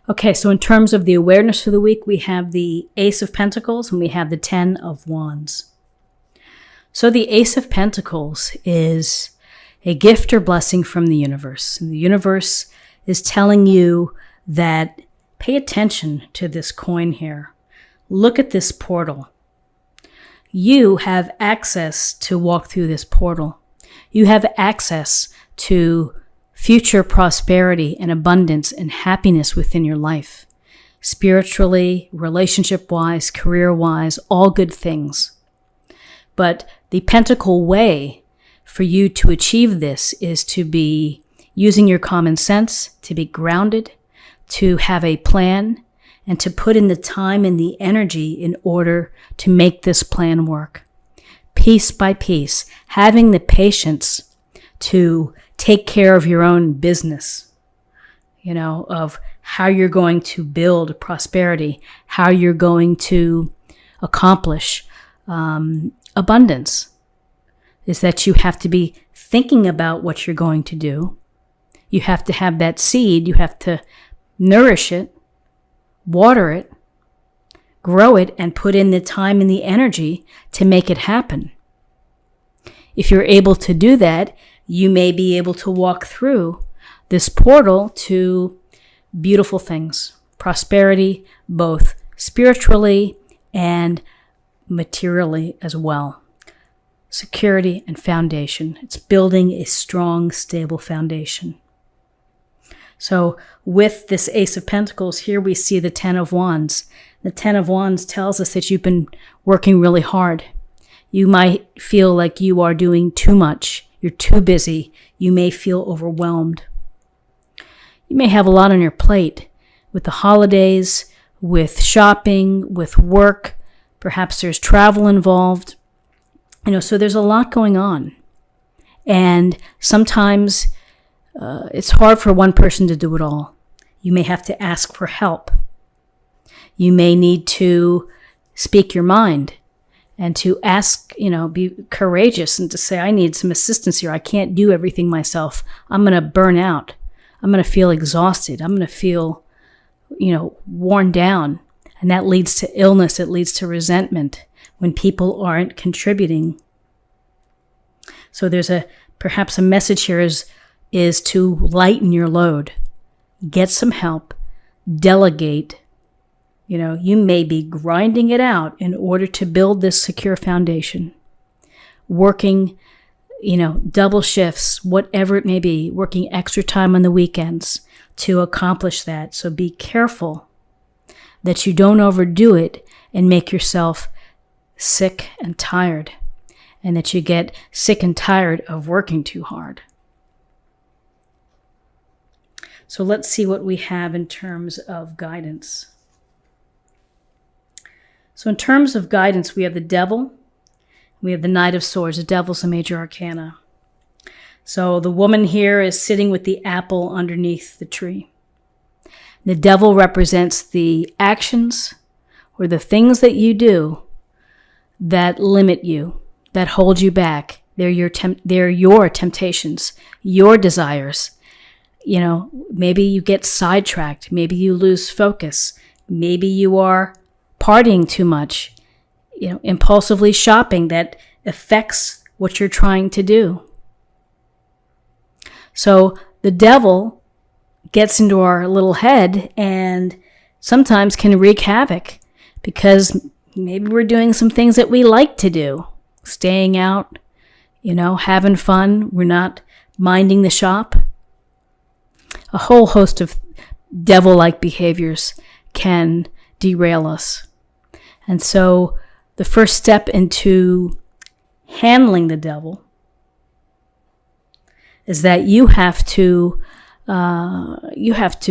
Okay, so in terms of the awareness for the week, we have the Ace of Pentacles and we have the 10 of Wands. So the Ace of Pentacles is a gift or blessing from the universe. And the universe is telling you that pay attention to this coin here. Look at this portal. You have access to walk through this portal. You have access to future prosperity and abundance and happiness within your life. Spiritually, relationship-wise, career-wise, all good things. But the Pentacle way for you to achieve this is to be using your common sense, to be grounded, to have a plan, and to put in the time and the energy in order to make this plan work. Piece by piece, having the patience to take care of your own business, of how you're going to build prosperity, how you're going to accomplish abundance, is that you have to be thinking about what you're going to do. You have to have that seed. You have to nourish it, water it, grow it, and put in the time and the energy to make it happen. If you're able to do that, you may be able to walk through this portal to beautiful things, prosperity, both spiritually and materially as well. Security and foundation. It's building a strong, stable foundation. So with this Ace of Pentacles, here we see the 10 of Wands. The 10 of Wands tells us that you've been working really hard. You might feel like you are doing too much. You're too busy. You may feel overwhelmed. You may have a lot on your plate with the holidays, with shopping, with work. Perhaps there's travel involved. So there's a lot going on. And sometimes it's hard for one person to do it all. You may have to ask for help. You may need to speak your mind and to ask, be courageous and to say, I need some assistance here. I can't do everything myself. I'm going to burn out. I'm going to feel exhausted. I'm going to feel, worn down. And that leads to illness. It leads to resentment when people aren't contributing. So there's perhaps a message here is to lighten your load. Get some help. Delegate. You may be grinding it out in order to build this secure foundation. Working, double shifts, whatever it may be, working extra time on the weekends to accomplish that. So be careful that you don't overdo it and make yourself sick and tired, and that you get sick and tired of working too hard. So let's see what we have in terms of guidance. So in terms of guidance, we have the Devil. We have the Knight of Swords. The Devil's a major arcana. So the woman here is sitting with the apple underneath the tree. The Devil represents the actions or the things that you do that limit you, that hold you back. They're your temptations, your desires. Maybe you get sidetracked. Maybe you lose focus. Maybe you are partying too much, impulsively shopping that affects what you're trying to do. So the devil gets into our little head and sometimes can wreak havoc because maybe we're doing some things that we like to do, staying out, having fun. We're not minding the shop. A whole host of devil-like behaviors can derail us. And so the first step into handling the devil is that you have to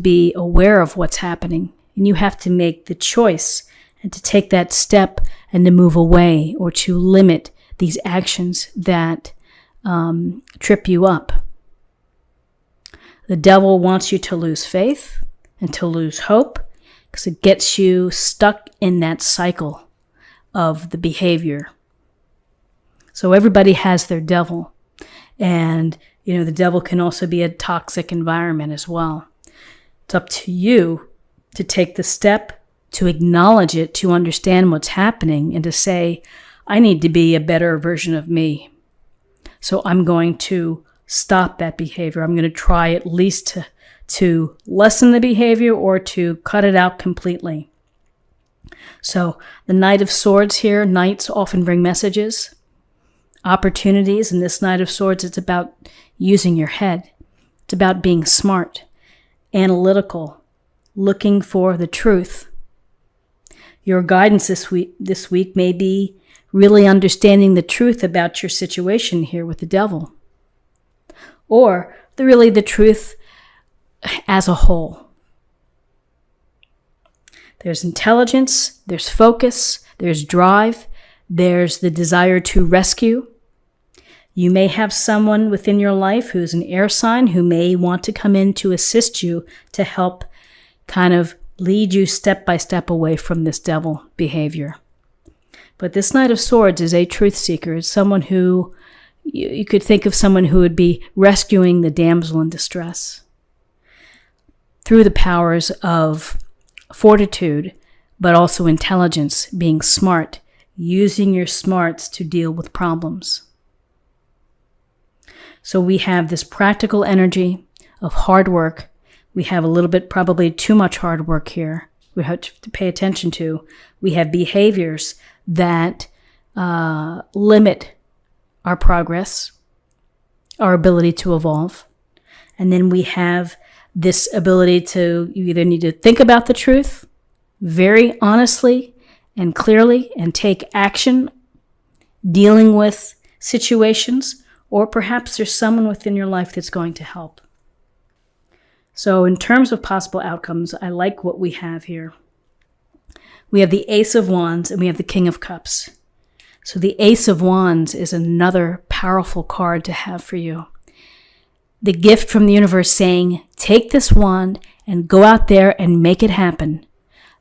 be aware of what's happening, and you have to make the choice and to take that step and to move away or to limit these actions that trip you up. The devil wants you to lose faith and to lose hope because it gets you stuck in that cycle of the behavior. So everybody has their devil. And, the devil can also be a toxic environment as well. It's up to you to take the step to acknowledge it, to understand what's happening, and to say, I need to be a better version of me. So I'm going to stop that behavior. I'm going to try at least to lessen the behavior or to cut it out completely. So the Knight of Swords here, knights often bring messages, opportunities. And this Knight of Swords, it's about using your head. It's about being smart, analytical, looking for the truth. Your guidance this week may be really understanding the truth about your situation here with the Devil. Or the truth as a whole. There's intelligence, there's focus, there's drive, there's the desire to rescue. You may have someone within your life who's an air sign who may want to come in to assist you to help kind of lead you step by step away from this devil behavior. But this Knight of Swords is a truth seeker. It's someone who, you could think of someone who would be rescuing the damsel in distress through the powers of fortitude, but also intelligence, being smart, using your smarts to deal with problems. So we have this practical energy of hard work. We have a little bit, probably too much hard work here. We have to pay attention to. We have behaviors that limit our progress, our ability to evolve. And then we have this ability to, you either need to think about the truth very honestly and clearly and take action dealing with situations, or perhaps there's someone within your life that's going to help. So in terms of possible outcomes, I like what we have here. We have the Ace of Wands and we have the King of Cups. So the Ace of Wands is another powerful card to have for you. The gift from the universe saying, take this wand and go out there and make it happen.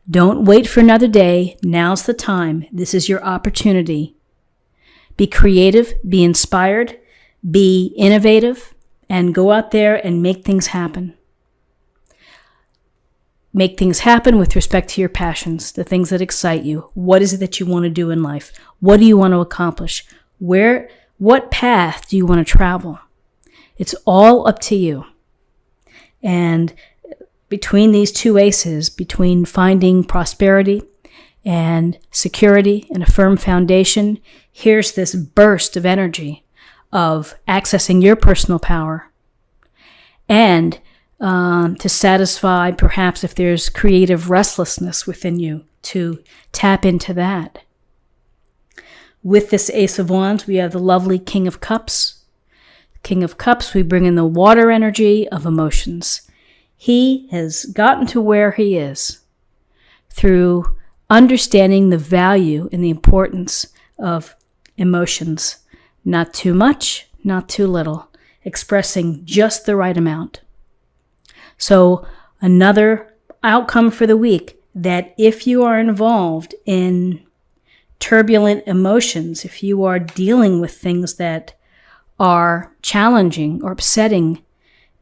Don't wait for another day. Now's the time. This is your opportunity. Be creative, be inspired, be innovative, and go out there and make things happen. Make things happen with respect to your passions, the things that excite you. What is it that you want to do in life? What do you want to accomplish? What path do you want to travel? It's all up to you. And between these two aces, between finding prosperity and security and a firm foundation, here's this burst of energy of accessing your personal power and to satisfy, perhaps if there's creative restlessness within you, to tap into that. With this Ace of Wands, we have the lovely King of Cups. King of Cups, we bring in the water energy of emotions. He has gotten to where he is through understanding the value and the importance of emotions. Not too much, not too little, expressing just the right amount. So another outcome for the week, that if you are involved in turbulent emotions, if you are dealing with things that are challenging or upsetting,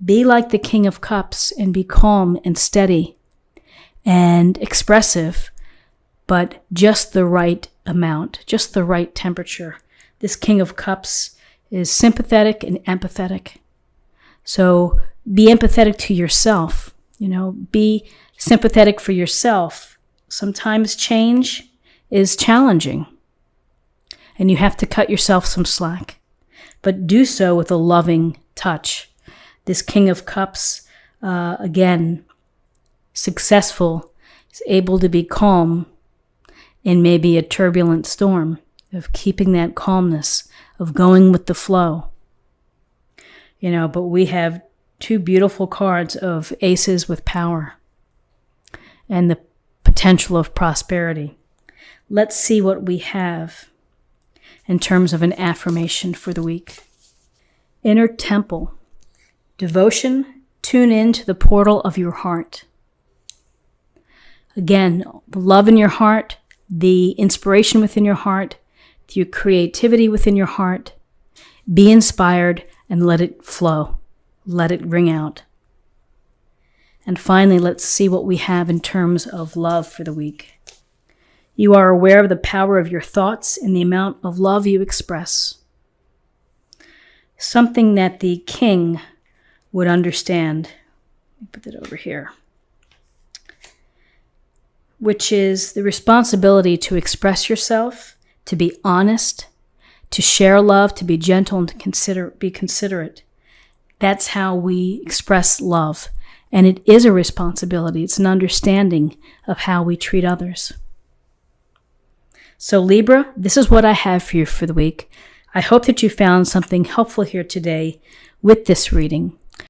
be like the King of Cups and be calm and steady and expressive, but just the right amount, just the right temperature. This King of Cups is sympathetic and empathetic. So be empathetic to yourself, be sympathetic for yourself. Sometimes change is challenging and you have to cut yourself some slack, but do so with a loving touch. This King of Cups, again, successful, is able to be calm in maybe a turbulent storm, of keeping that calmness, of going with the flow. But we have two beautiful cards of aces with power and the potential of prosperity. Let's see what we have in terms of an affirmation for the week. Inner temple. Devotion, tune in to the portal of your heart. Again, the love in your heart, the inspiration within your heart, your creativity within your heart. Be inspired and let it flow. Let it ring out. And finally, let's see what we have in terms of love for the week. You are aware of the power of your thoughts and the amount of love you express. Something that the king would understand. Let me put that over here. Which is the responsibility to express yourself, to be honest, to share love, to be gentle, and to be considerate. That's how we express love. And it is a responsibility. It's an understanding of how we treat others. So Libra, this is what I have for you for the week. I hope that you found something helpful here today with this reading.